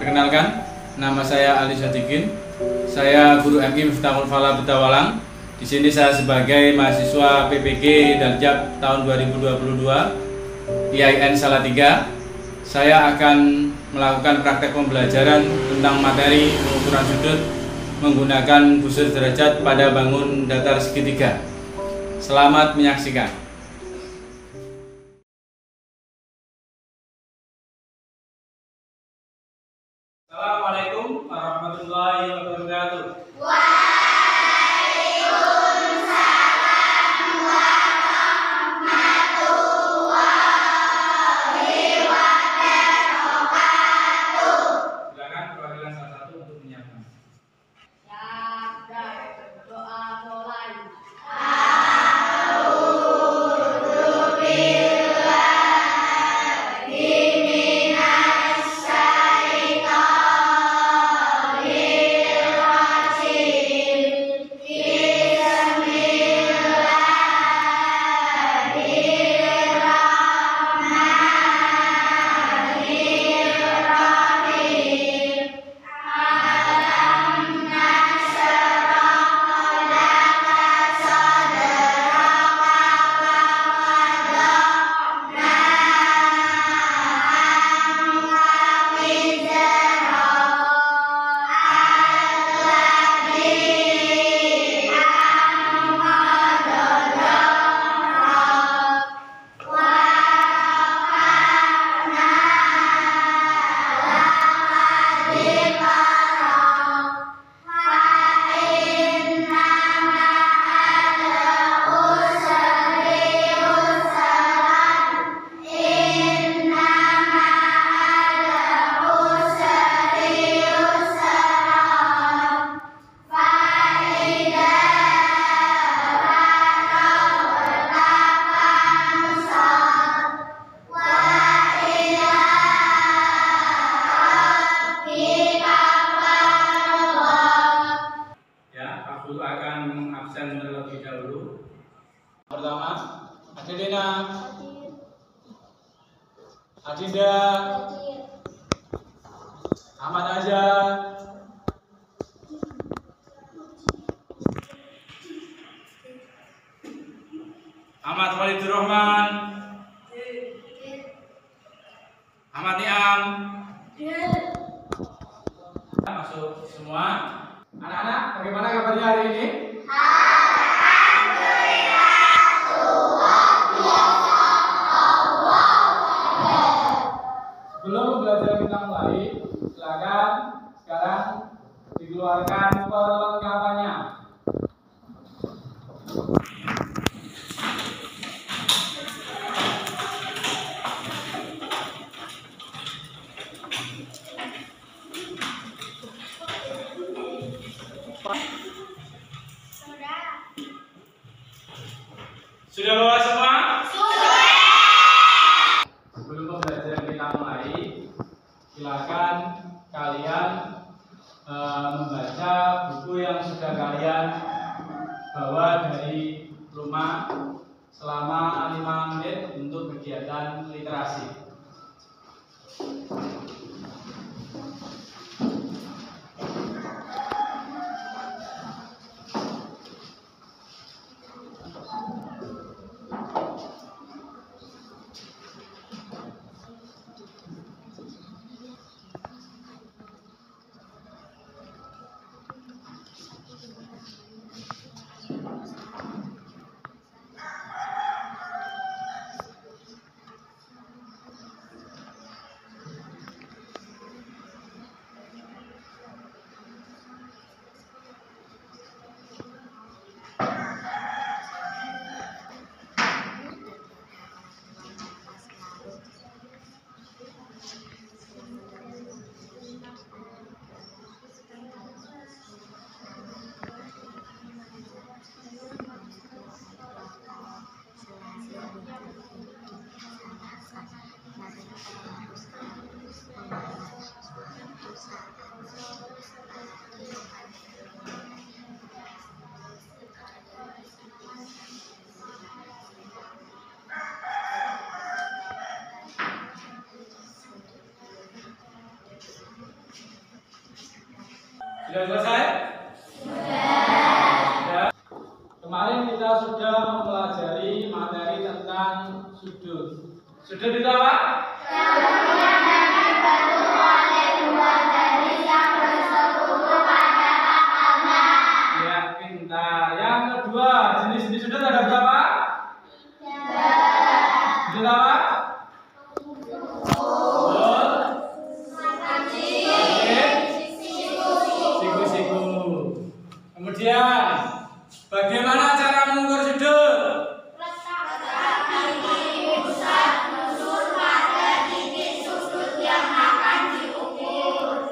Perkenalkan, nama saya Ali Sadikin. Saya guru MI Miftahul Falah Betawalang. Di sini saya sebagai mahasiswa PPG Daljab tahun 2022 IAIN Salatiga. Saya akan melakukan praktek pembelajaran tentang materi pengukuran sudut menggunakan busur derajat pada bangun datar segitiga. Selamat menyaksikan. Assalamualaikum warahmatullahi wabarakatuh. Waalaikumsalam warahmatullahi wabarakatuh. Silakan perwakilan salah satu untuk menyiapkan. Ya, berdoa mulai. Guru akan absen terlebih dahulu. Pertama, Adina, Adinda, Ahmad Aja, Ahmad Walidur Rahman, Ahmad Niam. Masuk semua. Anak-anak, bagaimana kabarnya hari ini? Sebelum belajar kita mulai, silakan sekarang dikeluarkan perlengkapannya. Sudah bawa semua? Sudah. Sebelum pembelajaran kita mulai, silakan kalian membaca buku yang sudah kalian bawa dari rumah selama 5 menit untuk kegiatan literasi. Sudah selesai? Sudah. Kemarin kita sudah mempelajari materi tentang sudut. Sudut itu apa? Ya, pintar. Yang kedua, jenis-jenis sudut ada berapa? Sudut apa? Siku-siku. Kemudian, bagaimana cara mengukur sudut?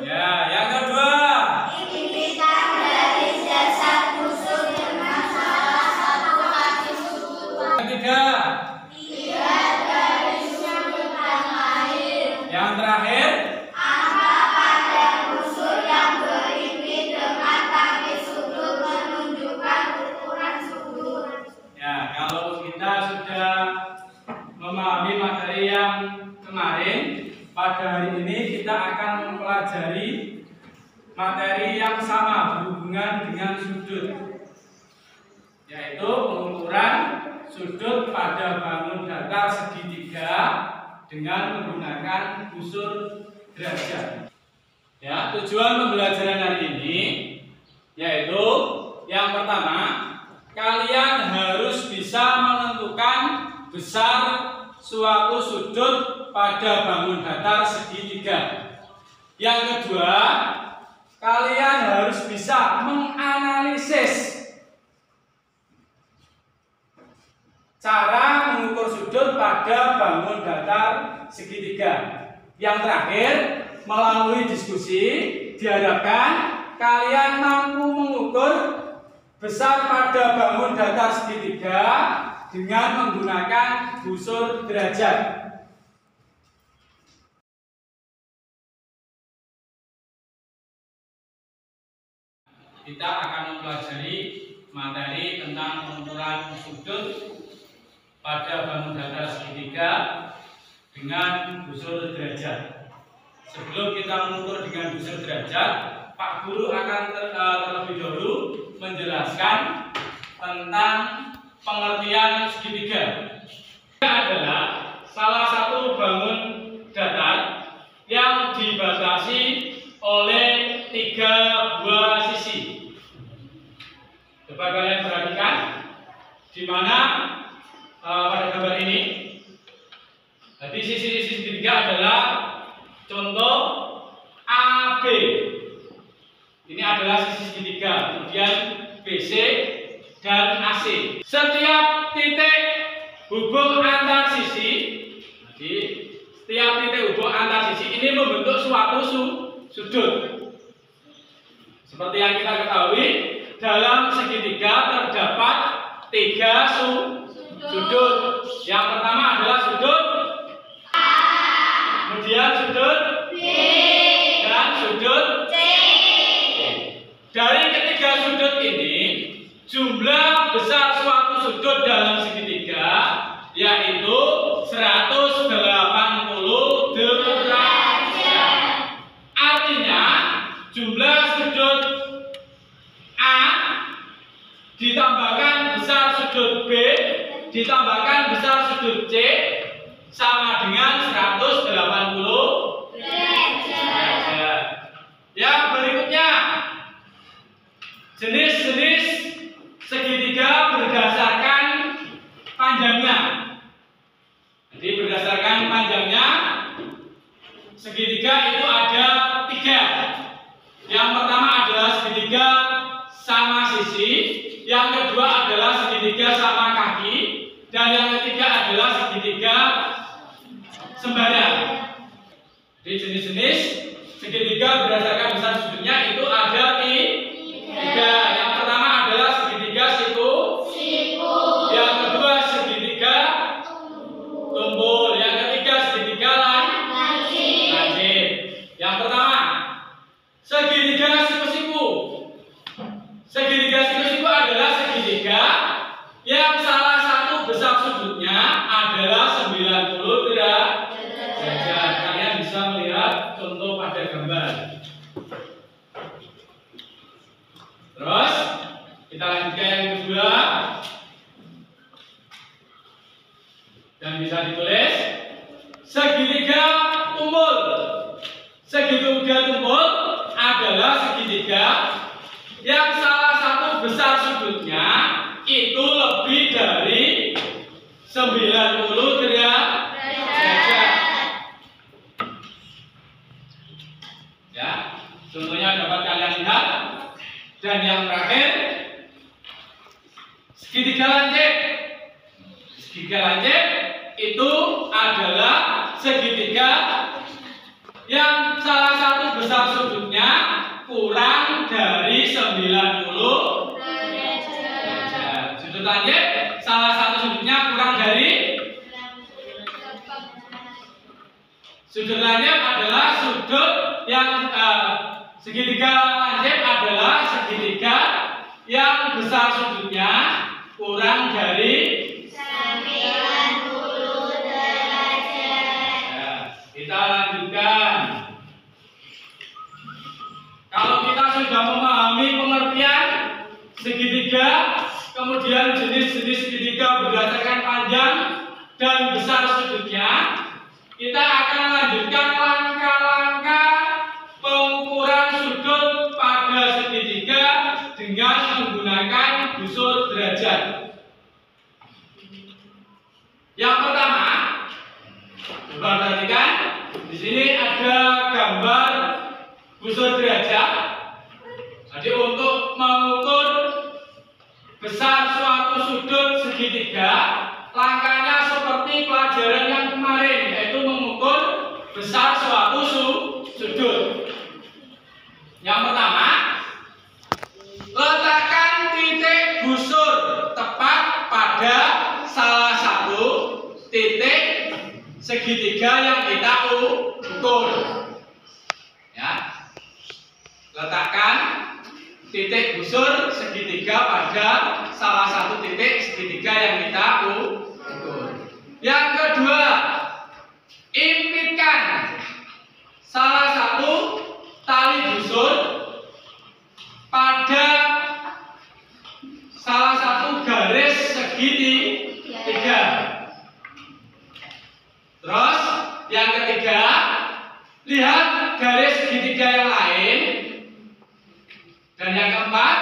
Ya, yang kedua. Ketiga. Yang terakhir. Ya, kalau kita sudah memahami materi yang kemarin, pada hari ini kita akan mempelajari materi yang sama berhubungan dengan sudut, yaitu pengukuran sudut pada bangun datar segitiga dengan menggunakan busur derajat. Ya, tujuan pembelajaran hari ini yaitu yang pertama, kalian harus bisa menentukan besar suatu sudut pada bangun datar segitiga. Yang kedua, kalian harus bisa menganalisis cara mengukur sudut pada bangun datar segitiga. Yang terakhir, melalui diskusi diharapkan kalian mampu mengukur besar pada bangun datar segitiga dengan menggunakan busur derajat. Kita akan mempelajari materi tentang pengukuran sudut pada bangun datar segitiga dengan busur derajat. Sebelum kita mengukur dengan busur derajat, Pak Guru akan terlebih dahulu menjelaskan tentang pengertian segitiga. Ini adalah salah satu bangun datar yang dibatasi oleh 3 buah sisi. Coba kalian perhatikan di mana pada gambar ini. Jadi sisi-sisi segitiga adalah contoh AB. Ini adalah sisi segitiga, kemudian BC dan AC. Setiap titik hubung antar sisi, jadi setiap titik hubung antar sisi ini membentuk suatu sudut. Seperti yang kita ketahui, dalam segitiga terdapat 3 sudut. Yang pertama adalah sudut A, kemudian sudut B, dan sudut C. Dari ketiga sudut ini, jumlah besar suatu sudut dalam segitiga yaitu 180 derajat. Artinya, jumlah sudut A ditambahkan besar sudut B ditambahkan besar sudut C sama dengan 180 derajat. Yang berikutnya, jenis-jenis segitiga berdasarkan panjangnya. Jadi berdasarkan panjangnya, segitiga itu ada 3. Yang pertama adalah segitiga sama sisi, yang kedua adalah segitiga sama kaki, dan yang ketiga adalah segitiga sembarang. Jadi jenis-jenis segitiga berdasarkan besar sudutnya itu ada 3. Yang pertama adalah segitiga siku, yang kedua segitiga tumpul, yang ketiga segitiga lancip. Yang pertama, segitiga siku-siku. Segitiga siku-siku adalah segitiga yang salah satu besar sudutnya adalah 90 derajat. Kalian bisa melihat contoh pada gambar. Bisa ditulis segitiga tumpul. Segitiga tumpul adalah segitiga yang salah satu besar sudutnya itu lebih dari 90 derajat. Ya, contohnya dapat kalian lihat. Dan yang terakhir, segitiga lancip. Segitiga lancip itu adalah segitiga yang salah satu besar sudutnya kurang dari 90 derajat. Sudut lancip salah satu sudutnya kurang dari sudut lancip adalah sudut yang segitiga lancip adalah segitiga yang besar sudutnya kurang dari 90 derajat. Ya, kita lanjutkan. Kalau kita sudah memahami pengertian segitiga, kemudian jenis-jenis segitiga berdasarkan panjang dan besar sudutnya, kita akan lanjutkan langkah-langkah pengukuran sudut pada segitiga dengan menggunakan busur derajat. Yang pertama, coba perhatikan, di sini ada gambar busur derajat. Jadi untuk mengukur besar suatu sudut segitiga, langkahnya seperti pelajaran yang kemarin, yaitu mengukur besar suatu sudut. Yang pertama, letakkan titik busur tepat pada salah satu titik segitiga yang kita ukur. Ya, letakkan titik busur segitiga pada salah satu titik segitiga yang kita ukur. Yang kedua, impitkan salah satu tali busur pada salah satu garis segitiga. Terus yang ketiga, lihat garis segitiga yang lain. Dan yang keempat,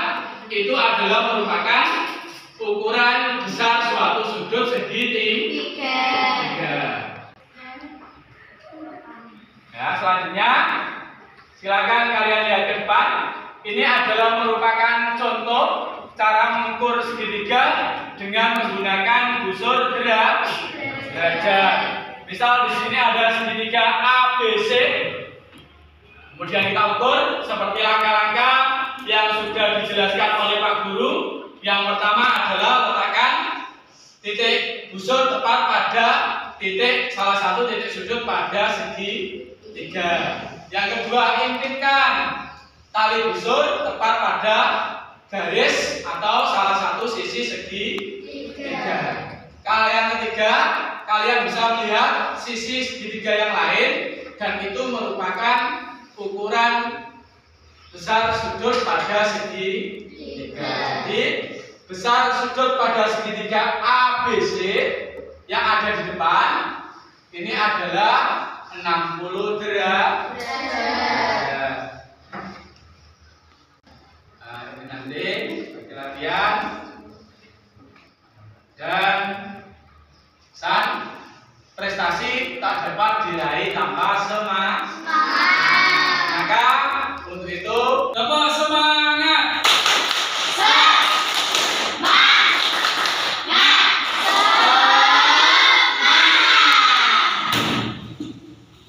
itu adalah merupakan ukuran besar suatu sudut segitiga. Ya, selanjutnya silakan kalian lihat ke depan. Ini adalah merupakan contoh cara mengukur segitiga dengan menggunakan busur derajat. Misal di sini ada segitiga ABC. Kemudian kita ukur seperti langkah-langkah yang sudah dijelaskan oleh Pak Guru. Yang pertama adalah letakkan titik busur tepat pada titik salah satu titik sudut pada segitiga. Yang kedua, impitkan tali busur tepat pada garis atau salah satu sisi segitiga. Yang ketiga, kalian bisa melihat sisi segitiga yang lain dan itu merupakan ukuran besar sudut pada segitiga. Jadi besar sudut pada segitiga ABC yang ada di depan ini adalah 60 derajat. Nah, ini nanti bagi latihan dan prestasi tak dapat diraih tanpa semangat. Maka untuk itu tepuk semangat.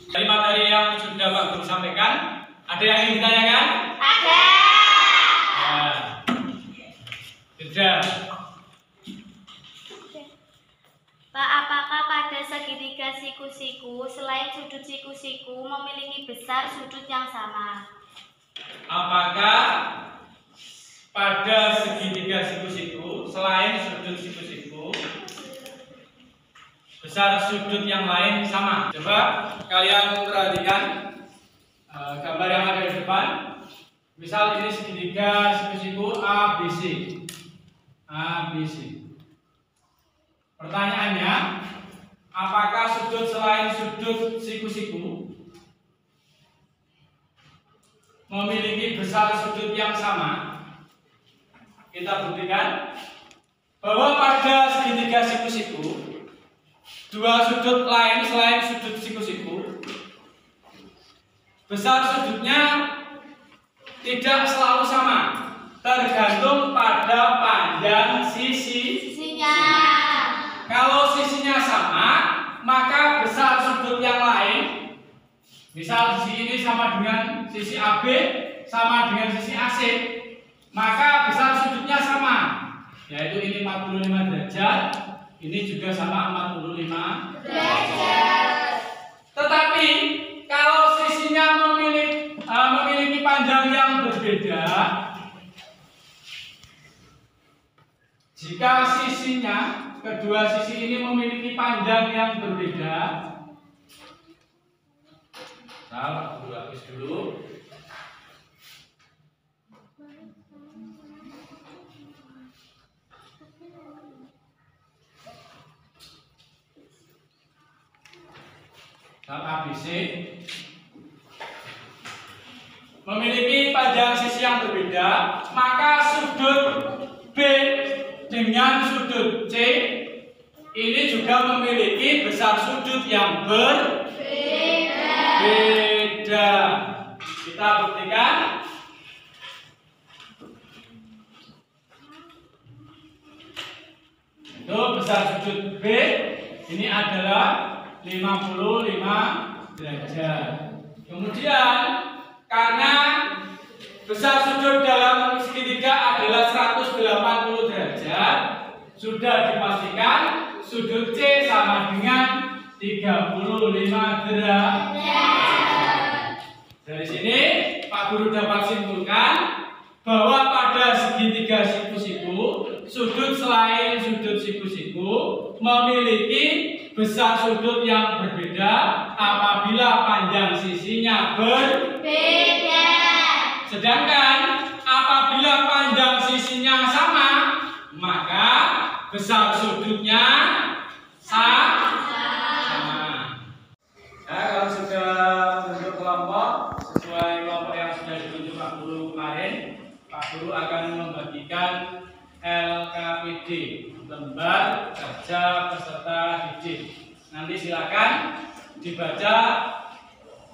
Dari materi yang sudah Pak Guru sampaikan, ada yang ingin ditanyakan? Ada. Nah, sudah. Pak, apakah pada segitiga siku-siku selain sudut siku-siku memiliki besar sudut yang sama? Apakah pada segitiga siku-siku selain sudut siku-siku besar sudut yang lain sama? Coba kalian perhatikan gambar yang ada di depan. Misal ini segitiga siku-siku ABC. ABC. Pertanyaannya, apakah sudut selain sudut siku-siku memiliki besar sudut yang sama? Kita buktikan bahwa pada segitiga siku-siku, dua sudut lain selain sudut siku-siku, besar sudutnya tidak selalu sama, tergantung pada panjang sisinya. Kalau sisinya sama, maka besar sudut yang lain, misal sisi ini sama dengan sisi AB, sama dengan sisi AC, maka besar sudutnya sama, yaitu ini 45 derajat, ini juga sama 45 derajat. Tetapi kalau sisinya memiliki panjang yang berbeda, jika sisinya, kedua sisi ini memiliki panjang yang berbeda, saya hapus dulu. ABC memiliki panjang sisi yang berbeda, maka sudut B dengan sudut C ini juga memiliki besar sudut yang berbeda. Kita buktikan. Itu besar sudut B ini adalah 55 derajat. Kemudian karena besar sudut dalam segitiga adalah 180 derajat, sudah dipastikan sudut C sama dengan 35 derajat. Dari sini Pak Guru dapat simpulkan bahwa pada segitiga siku-siku, sudut selain sudut siku-siku memiliki besar sudut yang berbeda apabila panjang sisinya berbeda. Sedangkan apabila panjang sisinya sama, maka besar sudutnya sama. Nah, kalau sudah bentuk kelompok sesuai kelompok yang sudah ditunjuk Pak Guru kemarin, Pak Guru akan membagikan LKPD, lembar kerja peserta didik. Nanti silakan dibaca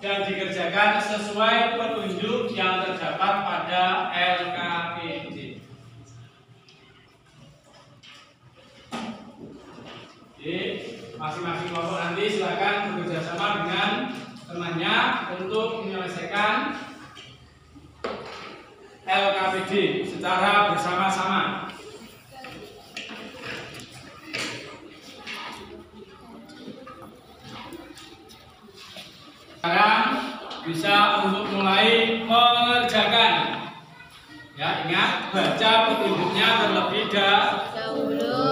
dan dikerjakan sesuai petunjuk yang terdapat pada LKPD. Jadi masing-masing kelompok nanti silakan bekerja sama dengan temannya untuk menyelesaikan LKPD secara bersama-sama. Sekarang bisa untuk mulai mengerjakan. Ya, ingat baca petunjuknya terlebih dahulu.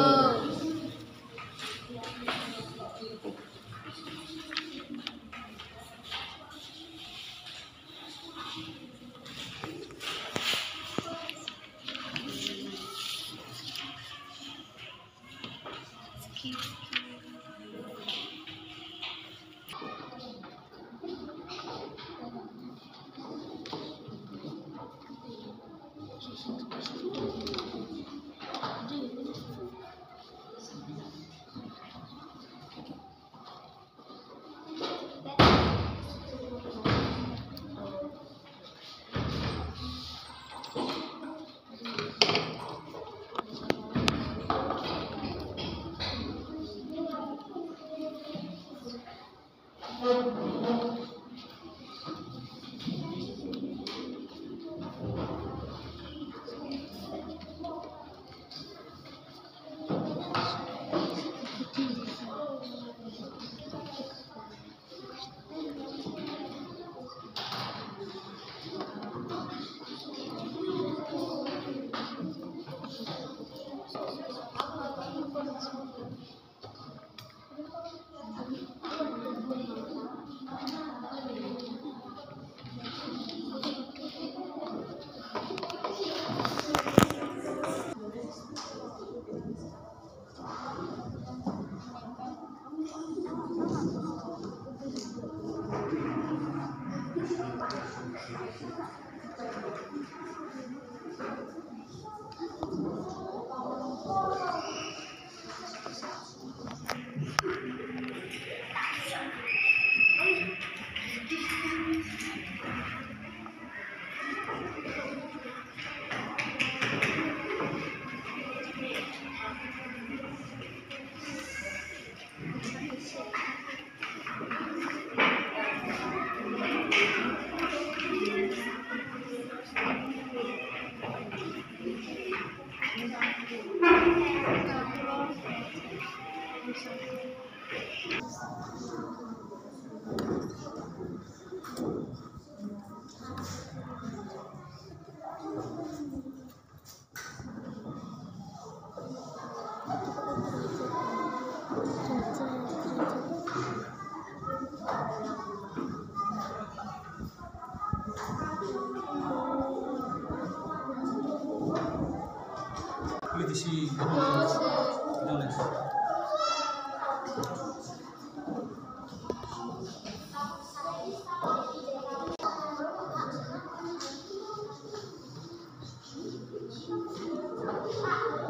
isi. Tulis.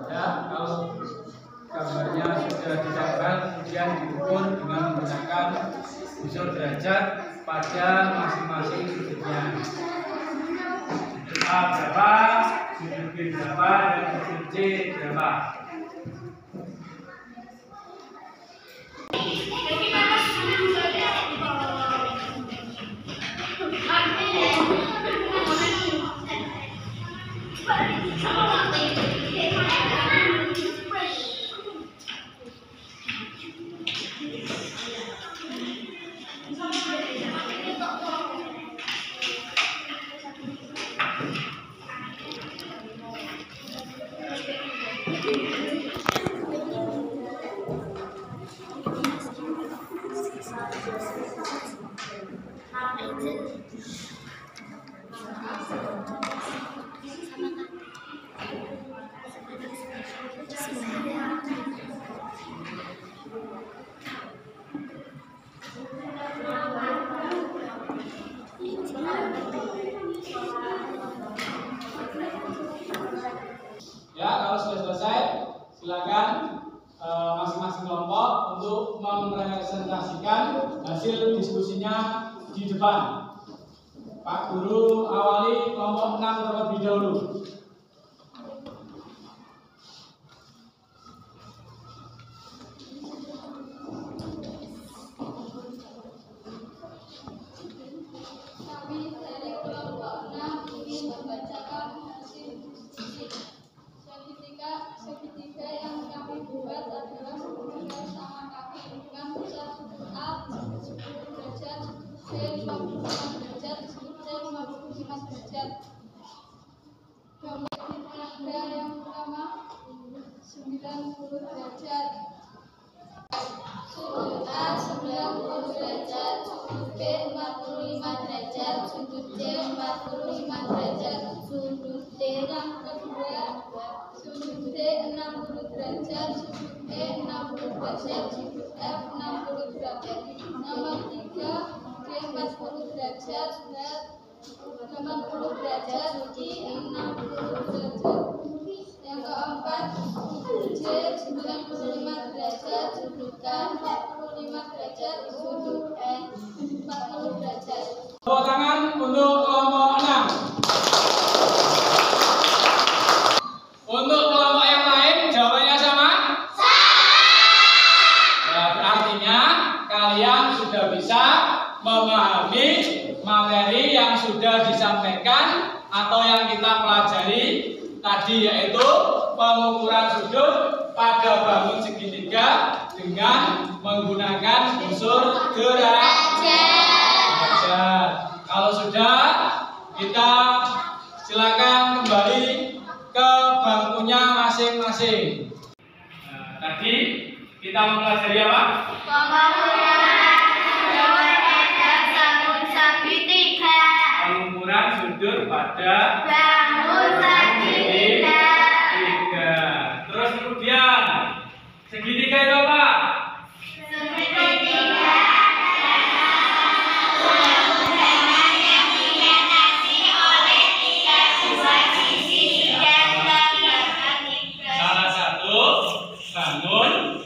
Ya, kalau gambarnya sudah ditambah, kemudian diukur dengan menggunakan busur derajat pada masing-masing sudutnya. Sudut A berapa, sudut B berapa, dan sudut C berapa. Ya, kalau sudah selesai, silakan masing-masing kelompok untuk merepresentasikan hasil diskusinya di depan. Pak Guru awali kelompok 6 terlebih dahulu. Kami dari kelompok 6 ingin membacakan hasil diskusi. Segitiga yang kami buat adalah segitiga sama kaki dengan besar sudut A 10 derajat, sudut B 55 derajat, sudut C 55 derajat. Segitiga yang pertama 90 derajat. Sudut A 90 derajat, sudut B 45 derajat, sudut C 45 derajat, sudut D yang kedua, sudut D 60 derajat, sudut E 60 derajat, sudut F 60 derajat. Nomor 3 D 40 derajat, 80 derajat, I 60 derajat. Yang keempat, sudut J 95 derajat, sudut K 45 derajat, sudut E 40 derajat. Tepuk tangan untuk kelompok 6. Untuk kelompok yang lain, jawabannya sama? Ya, artinya kalian sudah bisa memahami materi yang sudah disampaikan atau yang kita pelajari tadi, yaitu pengukuran sudut pada bangun segitiga dengan menggunakan busur derajat. Kalau sudah, kita silakan kembali ke bangkunya masing-masing. Nah, tadi kita mempelajari apa? Pengukuran sudut pada bangun segitiga. Terus kemudian segitiga itu apa? Salah satu bangun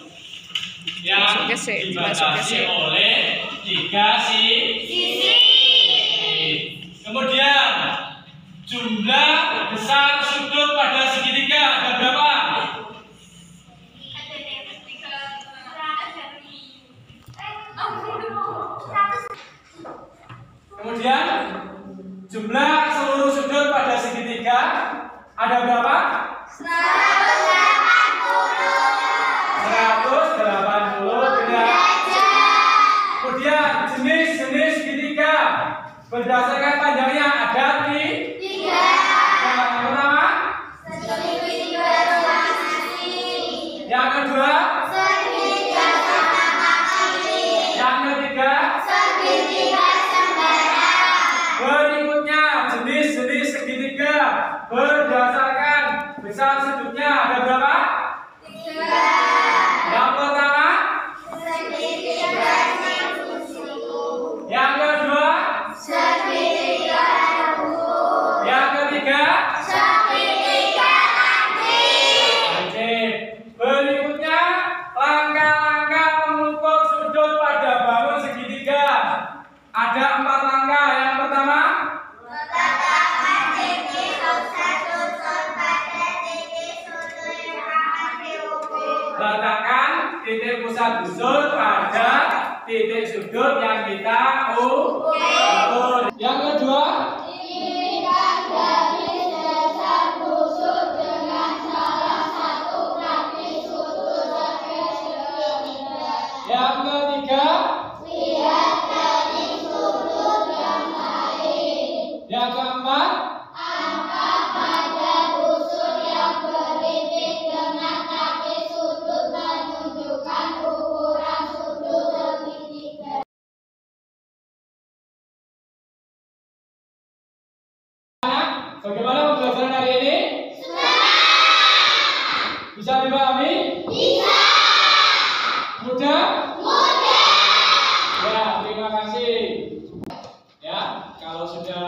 yang dibatasi oleh 3 sisi. Kemudian jumlah besar sudut pada segitiga ada berapa? Kemudian jumlah seluruh sudut pada segitiga ada berapa? 180 derajat. Kemudian jenis-jenis segitiga berdasarkan panjangnya ada 3. Yang pertama, Segitiga sama sisi. yang kedua, Segitiga sama kaki. yang ketiga, Segitiga sembara. berikutnya jenis-jenis segitiga berdasarkan besar sudutnya ada berapa? titik pusat busur pada titik sudut yang kita ukur. Yang kedua, Dirikan garis dasar busur dengan salah satu praktis sudut sebagai segitiga. yang ketiga, Lihat dari sudut yang lain. yang keempat, Angkat pada busur yang bertitik dengan kaki sudut menunjukkan ukuran sudut segitiga. bagaimana pembelajaran hari ini? Bisa dipahami? Bisa. Mudah? Mudah. Ya, terima kasih. Ya, kalau sudah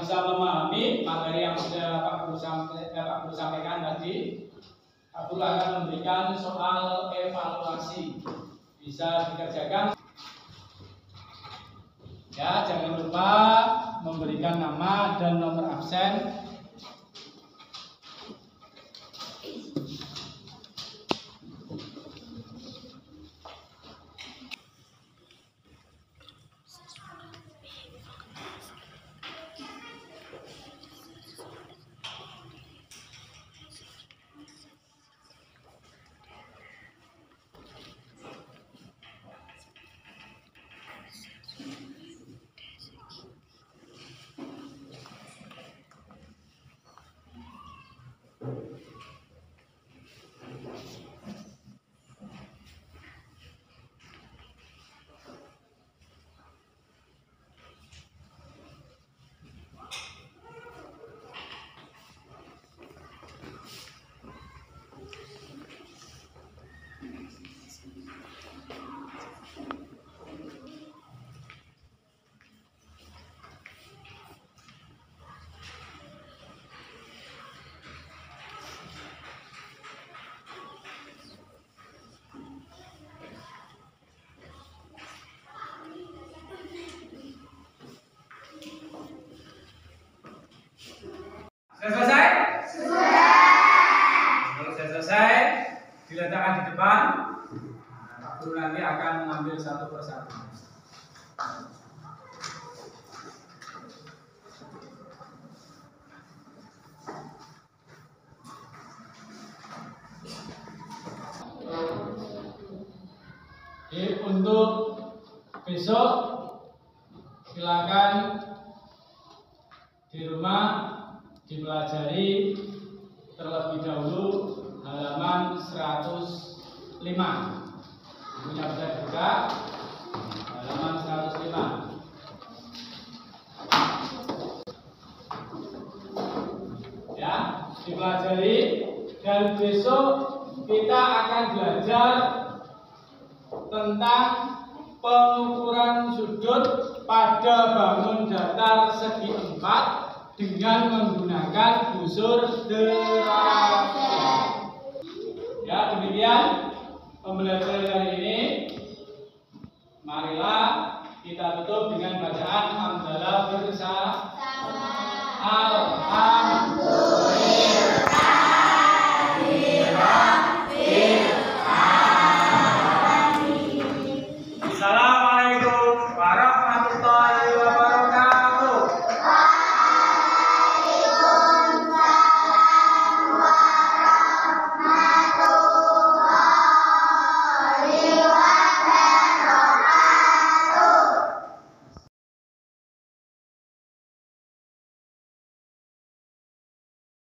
bisa memahami materi yang sudah Pak Guru sampaikan tadi, Pak Guru akan memberikan soal evaluasi. Bisa dikerjakan. Ya, jangan lupa memberikan nama dan nomor absen. Sudah selesai? Kalau sudah selesai, diletakkan di depan. Pak Guru nanti akan mengambil satu persatu. Jadi untuk besok silakan di rumah dipelajari terlebih dahulu halaman 105. Punya bisa dibuka halaman 105. Ya, dipelajari dan besok kita akan belajar tentang pengukuran sudut pada bangun datar segi 4 dengan menggunakan busur derajat. Ya, demikian pembelajaran kali ini. Marilah kita tutup dengan bacaan hamdalah bersama.